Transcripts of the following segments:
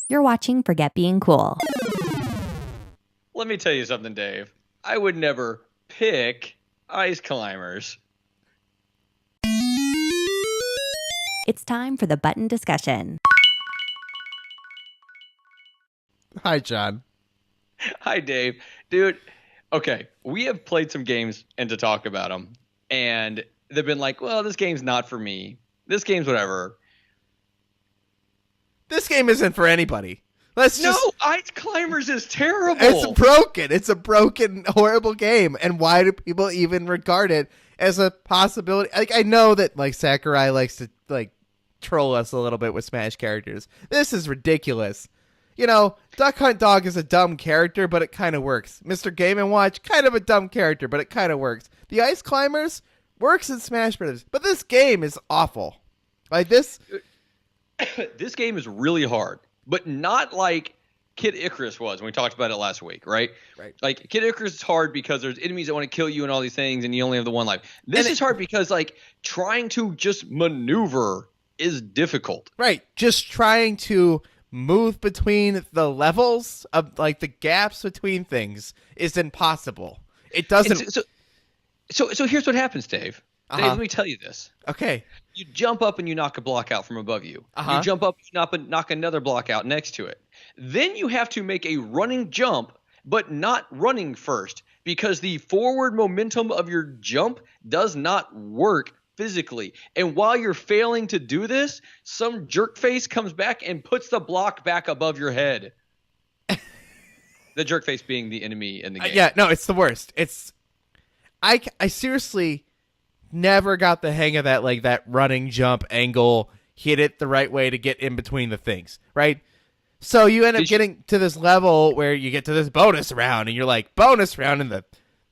You're watching Forget Being Cool. Let me tell you something, Dave. I would never pick ice climbers. It's time for the button discussion. Hi, John. Hi, Dave. Dude, okay, we have played some games and to talk about them, and they've been like, well, this game's not for me. This game's whatever. This game isn't for anybody. No, Ice Climbers is terrible. It's broken. It's a broken, horrible game. And why do people even regard it as a possibility? Like, I know that Sakurai likes to troll us a little bit with Smash characters. This is ridiculous. You know, Duck Hunt Dog is a dumb character, but it kind of works. Mr. Game & Watch, kind of a dumb character, but it kind of works. The Ice Climbers works in Smash Bros., but this game is awful. Like this. This game is really hard, but not like Kid Icarus was when we talked about it last week, right? Right. Like Kid Icarus is hard because there's enemies that want to kill you and all these things, and you only have the one life. This is hard because trying to just maneuver is difficult. Right. Just trying to move between the levels of the gaps between things is impossible. It doesn't. So here's what happens, Dave. Dave, let me tell you this. Okay. You jump up and you knock a block out from above you. You jump up, you knock another block out next to it. Then you have to make a running jump, but not running first, because the forward momentum of your jump does not work physically. And while you're failing to do this, some jerk face comes back and puts the block back above your head. The jerk face being the enemy in the game. Yeah, no, it's the worst. I seriously never got the hang of that, that running jump angle, hit it the right way to get in between the things, right? So you end up getting to this level where you get to this bonus round, and you're like, bonus round, and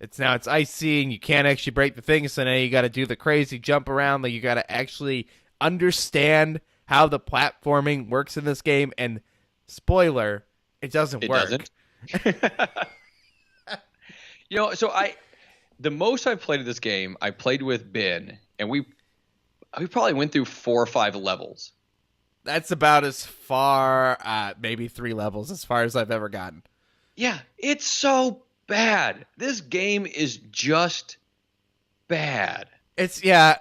it's icy, and you can't actually break the thing, so now you got to do the crazy jump around, you got to actually understand how the platforming works in this game, and spoiler, it doesn't work. So the most I've played of this game, I played with Ben, and we probably went through 4 or 5 levels. That's about as far, maybe 3 levels, as far as I've ever gotten. Yeah, it's so bad. This game is just bad. I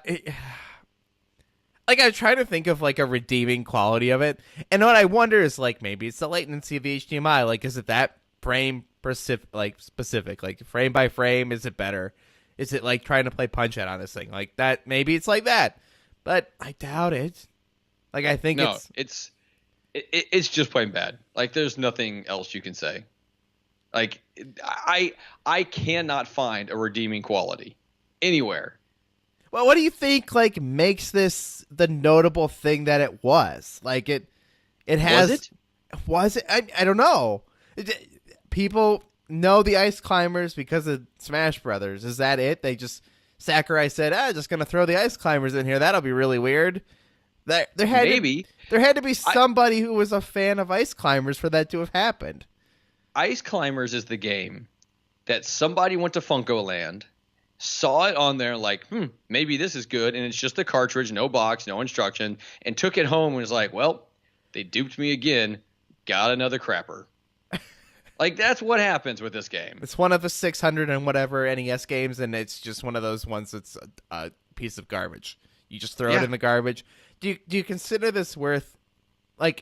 try to think of a redeeming quality of it, and what I wonder is maybe it's the latency of the HDMI. Is it that frame specific, frame by frame? Is it better? Is it trying to play Punch Out on this thing that? Maybe it's like that, but I doubt it. I think it's just plain bad. There's nothing else you can say. I cannot find a redeeming quality anywhere. Well, what do you think makes this the notable thing that it was? It has. Was it? I don't know. People know the Ice Climbers because of Smash Brothers. Is that it? Sakurai said, just gonna throw the Ice Climbers in here. That'll be really weird. There had to be somebody who was a fan of Ice Climbers for that to have happened. Ice Climbers is the game that somebody went to Funkoland, saw it on there maybe this is good, and it's just a cartridge, no box, no instruction, and took it home and was like, well, they duped me again, got another crapper. That's what happens with this game. It's one of the 600 and whatever NES games, and it's just one of those ones that's a piece of garbage. You just throw it in the garbage. Do you consider this worth,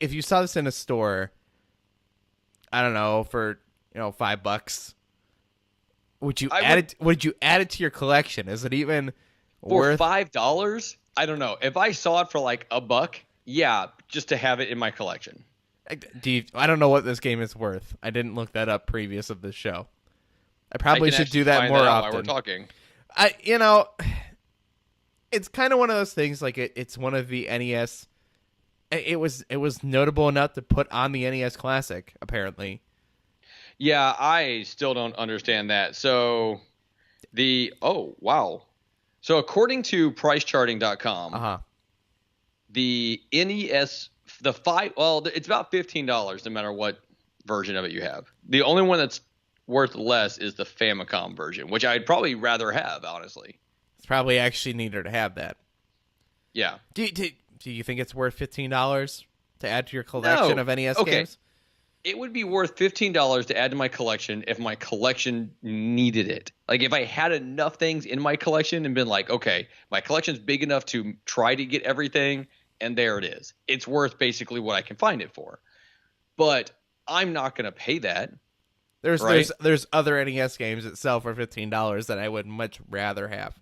if you saw this in a store, I don't know, for $5, would you add it to your collection? Is it even worth $5? I don't know. If I saw it for $1, yeah, just to have it in my collection. I don't know what this game is worth. I didn't look that up previous of this show. I probably should do that more often. While we're talking. It's kind of one of those things. It's one of the NES. It was notable enough to put on the NES Classic. Apparently. Yeah, I still don't understand that. So wow. So according to PriceCharting.com, the NES. It's about $15 no matter what version of it you have. The only one that's worth less is the Famicom version, which I'd probably rather have, honestly. It's probably actually neater to have that. Yeah. Do you think it's worth $15 to add to your collection of NES games? It would be worth $15 to add to my collection if my collection needed it. Like if I had enough things in my collection and been like, okay, my collection's big enough to try to get everything, and there it is. It's worth basically what I can find it for. But I'm not going to pay that. There's other NES games that sell for $15 that I would much rather have.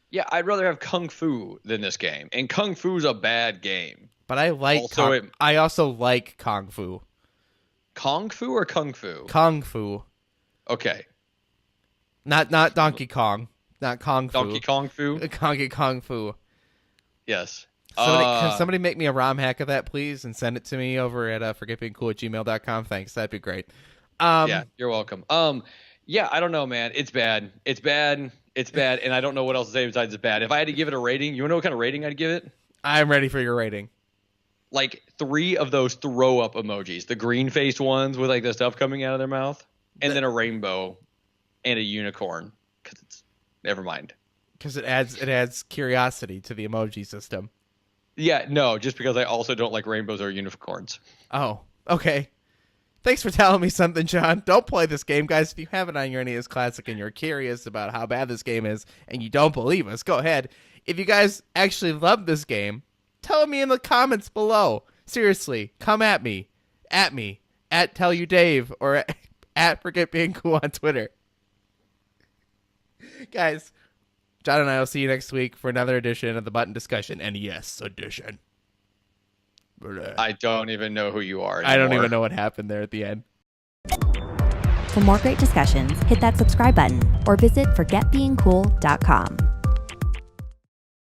Yeah, I'd rather have Kung Fu than this game, and Kung Fu's a bad game. But I like I also like Kung Fu. Kung Fu or Kung Fu? Kung Fu. Okay. Not Donkey Kong. Not Kung Fu. Donkey Kong Fu? Donkey Kong Fu. Yes. Can somebody make me a ROM hack of that, please, and send it to me over at forgetbeingcool@gmail.com? Thanks. That'd be great. Yeah, you're welcome. Yeah, I don't know, man. It's bad. It's bad. It's bad, and I don't know what else to say besides it's bad. If I had to give it a rating, you want to know what kind of rating I'd give it? I'm ready for your rating. Like 3 of those throw up emojis, the green faced ones with like the stuff coming out of their mouth, and then a rainbow and a unicorn. Because it's never mind. Because it adds curiosity to the emoji system. Yeah, no, just because I also don't like rainbows or unicorns. Oh, okay. Thanks for telling me something, John. Don't play this game, guys. If you have it on your NES Classic and you're curious about how bad this game is and you don't believe us, go ahead. If you guys actually love this game, tell me in the comments below. Seriously, come at me, at Tell You Dave, or at Forget Being Cool on Twitter. Guys, John and I will see you next week for another edition of the Button Discussion NES edition. I don't even know who you are anymore. I don't even know what happened there at the end. For more great discussions, hit that subscribe button or visit forgetbeingcool.com.